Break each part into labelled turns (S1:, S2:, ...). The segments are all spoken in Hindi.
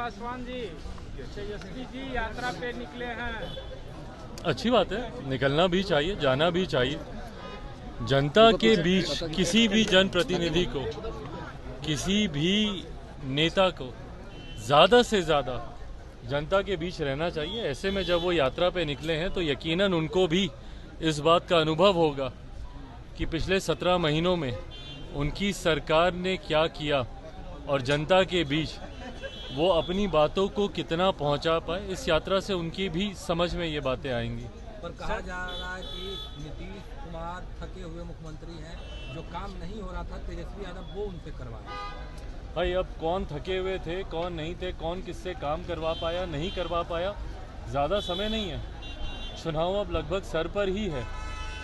S1: पासवान जी, तेजस्वी जी यात्रा पे निकले हैं।
S2: अच्छी बात है, निकलना भी चाहिए, जाना भी चाहिए। जनता के बीच किसी भी जनप्रतिनिधि को, किसी भी नेता को ज़्यादा से ज़्यादा जनता के बीच रहना चाहिए। ऐसे में जब वो यात्रा पे निकले हैं तो यकीनन उनको भी इस बात का अनुभव होगा कि पिछले 17 महीनों में उनकी सरकार ने क्या किया और जनता के बीच वो अपनी बातों को कितना पहुंचा पाए। इस यात्रा से उनकी भी समझ में ये बातें आएंगी।
S3: पर कहा जा रहा है कि नीतीश कुमार थके हुए मुख्यमंत्री हैं, जो काम नहीं हो रहा था तेजस्वी यादव वो उनसे करवाए।
S2: भाई अब कौन थके हुए थे, कौन नहीं थे, कौन किससे काम करवा पाया, नहीं करवा पाया, ज़्यादा समय नहीं है। चुनाव अब लगभग सर पर ही है।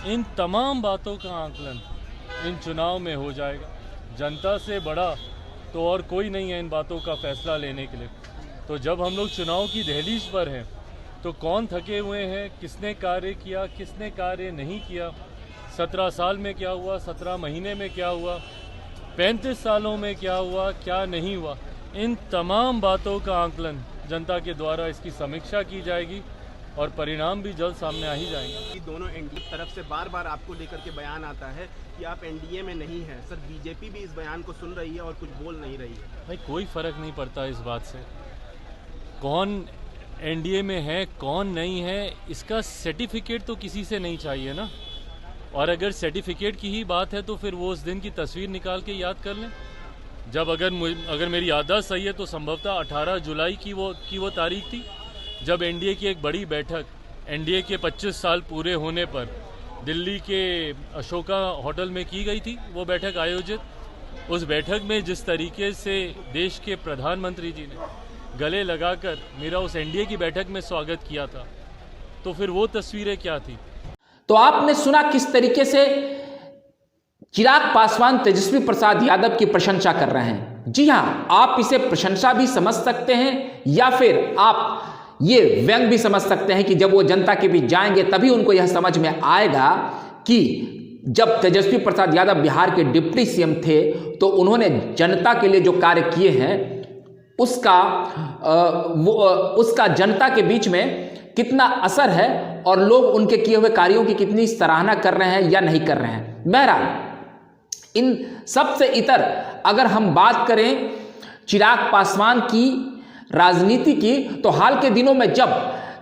S2: इन तमाम बातों का आकलन इन चुनाव में हो जाएगा। जनता से बड़ा तो और कोई नहीं है इन बातों का फैसला लेने के लिए। तो जब हम लोग चुनाव की दहलीज पर हैं तो कौन थके हुए हैं, किसने कार्य किया, किसने कार्य नहीं किया, 17 साल में क्या हुआ, 17 महीने में क्या हुआ, 35 सालों में क्या हुआ, क्या नहीं हुआ, इन तमाम बातों का आकलन जनता के द्वारा इसकी समीक्षा की जाएगी और परिणाम भी जल्द सामने आ ही जाएंगे।
S4: दोनों एनडीए तरफ से बार बार आपको लेकर के बयान आता है कि आप एनडीए में नहीं हैं। सर, बीजेपी भी इस बयान को सुन रही है और कुछ बोल नहीं रही है।
S2: भाई कोई फ़र्क नहीं पड़ता इस बात से, कौन एनडीए में है कौन नहीं है, इसका सर्टिफिकेट तो किसी से नहीं चाहिए ना। और अगर सर्टिफिकेट की ही बात है तो फिर वो उस दिन की तस्वीर निकाल के याद कर लें। जब अगर मेरी याददाश्त सही है तो संभवतः 18 जुलाई की वो तारीख थी जब एनडीए की एक बड़ी बैठक एनडीए के 25 साल पूरे होने पर दिल्ली के अशोका होटल में की गई थी। वो बैठक आयोजित, उस बैठक में जिस तरीके से देश के प्रधानमंत्री जी ने गले लगाकर मेरा उस एनडीए की बैठक में स्वागत किया था, तो फिर वो तस्वीरें क्या थी।
S5: तो आपने सुना किस तरीके से चिराग पासवान तेजस्वी प्रसाद यादव की प्रशंसा कर रहे हैं। जी हां, आप इसे प्रशंसा भी समझ सकते हैं या फिर आप ये व्यंग भी समझ सकते हैं कि जब वो जनता के बीच जाएंगे तभी उनको यह समझ में आएगा कि जब तेजस्वी प्रसाद यादव बिहार के डिप्टी सीएम थे तो उन्होंने जनता के लिए जो कार्य किए हैं उसका जनता के बीच में कितना असर है और लोग उनके किए हुए कार्यों की कितनी सराहना कर रहे हैं या नहीं कर रहे हैं। बहरहाल, इन सबसे इतर अगर हम बात करें चिराग पासवान की राजनीति की, तो हाल के दिनों में जब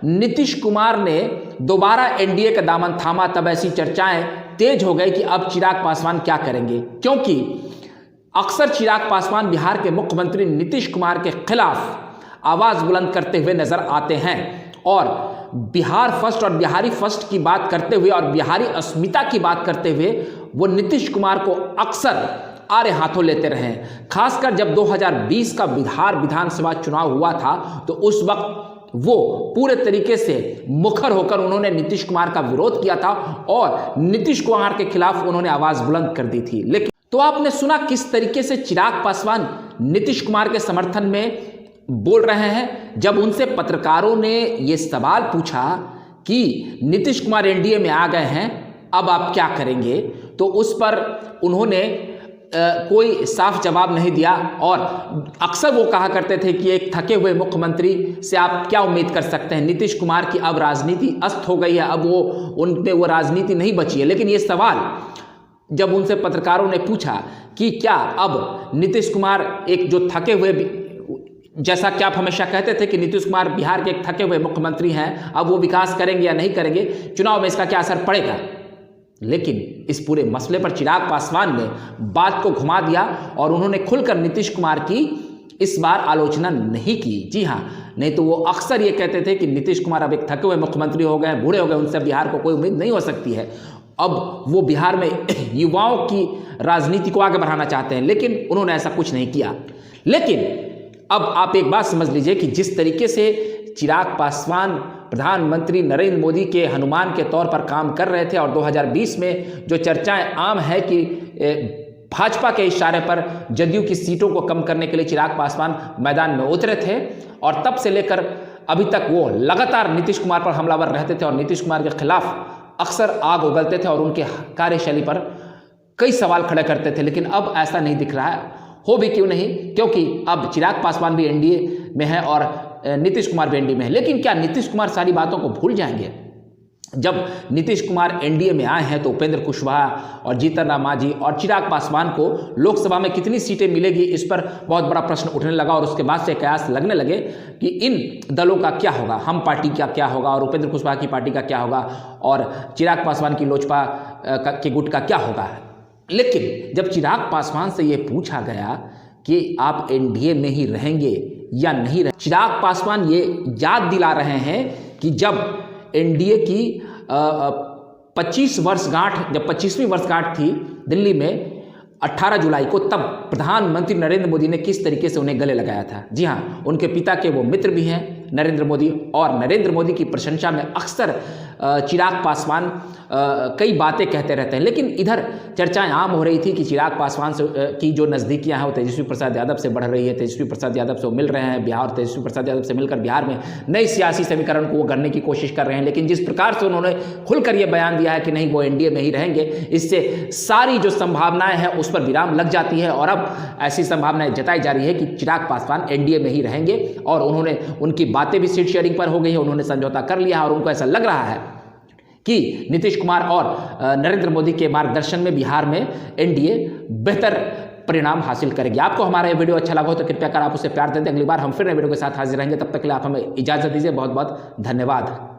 S5: नीतीश कुमार ने दोबारा एनडीए का दामन थामा तब ऐसी चर्चाएं तेज हो गई कि अब चिराग पासवान क्या करेंगे, क्योंकि अक्सर चिराग पासवान बिहार के मुख्यमंत्री नीतीश कुमार के खिलाफ आवाज बुलंद करते हुए नजर आते हैं और बिहार फर्स्ट और बिहारी फर्स्ट की बात करते हुए और बिहारी अस्मिता की बात करते हुए वो नीतीश कुमार को अक्सर आड़े हाथों लेते रहे। खासकर जब 2020 का बिहार विधानसभा चुनाव हुआ था तो उस वक्त वो पूरे तरीके से मुखर होकर उन्होंने नीतीश कुमार का विरोध किया था और नीतीश कुमार के खिलाफ उन्होंने आवाज बुलंद कर दी थी। लेकिन तो आपने सुना किस तरीके से चिराग पासवान नीतीश कुमार के समर्थन में बोल रहे हैं। जब उनसे पत्रकारों ने यह सवाल पूछा कि नीतीश कुमार एनडीए में आ गए हैं, अब आप क्या करेंगे, तो उस पर उन्होंने कोई साफ जवाब नहीं दिया। और अक्सर वो कहा करते थे कि एक थके हुए मुख्यमंत्री से आप क्या उम्मीद कर सकते हैं, नीतीश कुमार की अब राजनीति अस्त हो गई है, अब वो उनपे वो राजनीति नहीं बची है। लेकिन ये सवाल जब उनसे पत्रकारों ने पूछा कि क्या अब नीतीश कुमार एक जो थके हुए, जैसा कि आप हमेशा कहते थे कि नीतीश कुमार बिहार के एक थके हुए मुख्यमंत्री हैं, अब वो विकास करेंगे या नहीं करेंगे, चुनाव में इसका क्या असर पड़ेगा। लेकिन इस पूरे मसले पर चिराग पासवान ने बात को घुमा दिया और उन्होंने खुलकर नीतीश कुमार की इस बार आलोचना नहीं की। जी हाँ, नहीं तो वो अक्सर ये कहते थे कि नीतीश कुमार अब एक थके हुए मुख्यमंत्री हो गए, बूढ़े हो गए, उनसे बिहार को कोई उम्मीद नहीं हो सकती है। अब वो बिहार में युवाओं की राजनीति को आगे बढ़ाना चाहते हैं, लेकिन उन्होंने ऐसा कुछ नहीं किया। लेकिन अब आप एक बात समझ लीजिए कि जिस तरीके से चिराग पासवान प्रधानमंत्री नरेंद्र मोदी के हनुमान के तौर पर काम कर रहे थे और 2020 में जो चर्चाएं आम है कि भाजपा के इशारे पर जदयू की सीटों को कम करने के लिए चिराग पासवान मैदान में उतरे थे और तब से लेकर अभी तक वो लगातार नीतीश कुमार पर हमलावर रहते थे और नीतीश कुमार के खिलाफ अक्सर आग उगलते थे और उनके कार्यशैली पर कई सवाल खड़े करते थे। लेकिन अब ऐसा नहीं दिख रहा है, हो भी क्यों नहीं, क्योंकि अब चिराग पासवान भी एनडीए में है और नीतीश कुमार भी एनडीए में है। लेकिन क्या नीतीश कुमार सारी बातों को भूल जाएंगे? जब नीतीश कुमार एनडीए में आए हैं तो उपेंद्र कुशवाहा और जीतन राम मांझी और चिराग पासवान को लोकसभा में कितनी सीटें मिलेगी, इस पर बहुत बड़ा प्रश्न उठने लगा और उसके बाद से कयास लगने लगे कि इन दलों का क्या होगा, हम पार्टी का क्या होगा और उपेंद्र कुशवाहा की पार्टी का क्या होगा और चिराग पासवान की लोजपा के गुट का क्या होगा। लेकिन जब चिराग पासवान से ये पूछा गया कि आप एनडीए में ही रहेंगे या नहीं रहेंगे, चिराग पासवान ये याद दिला रहे हैं कि जब एनडीए की 25 वर्षगांठ, जब 25वीं वर्षगांठ थी दिल्ली में 18 जुलाई को, तब प्रधानमंत्री नरेंद्र मोदी ने किस तरीके से उन्हें गले लगाया था। जी हाँ, उनके पिता के वो मित्र भी हैं नरेंद्र मोदी, और नरेंद्र मोदी की प्रशंसा में अक्सर चिराग पासवान कई बातें कहते रहते हैं। लेकिन इधर चर्चाएं आम हो रही थी कि चिराग पासवान से की जो नज़दीकियां हैं वो तेजस्वी प्रसाद यादव से बढ़ रही है, तेजस्वी प्रसाद यादव से वो मिल रहे हैं बिहार, तेजस्वी प्रसाद यादव से मिलकर बिहार में नई सियासी समीकरण को वो गढ़ने की कोशिश कर रहे हैं। लेकिन जिस प्रकार से उन्होंने खुलकर ये बयान दिया है कि नहीं वो एनडीए में ही रहेंगे, इससे सारी जो संभावनाएं हैं उस पर विराम लग जाती है और अब ऐसी संभावनाएं जताई जा रही है कि चिराग पासवान एनडीए में ही रहेंगे। और उन्होंने, उनकी बातें भी सीट शेयरिंग पर हो गई है, उन्होंने समझौता कर लिया और उनको ऐसा लग रहा है कि नीतीश कुमार और नरेंद्र मोदी के मार्गदर्शन में बिहार में एनडीए बेहतर परिणाम हासिल करेगी। आपको हमारा ये वीडियो अच्छा लगा हो तो कृपया कर आप उसे प्यार दें। अगली बार हम फिर नए वीडियो के साथ हाजिर रहेंगे, तब तक के लिए आप हमें इजाज़त दीजिए। बहुत बहुत धन्यवाद।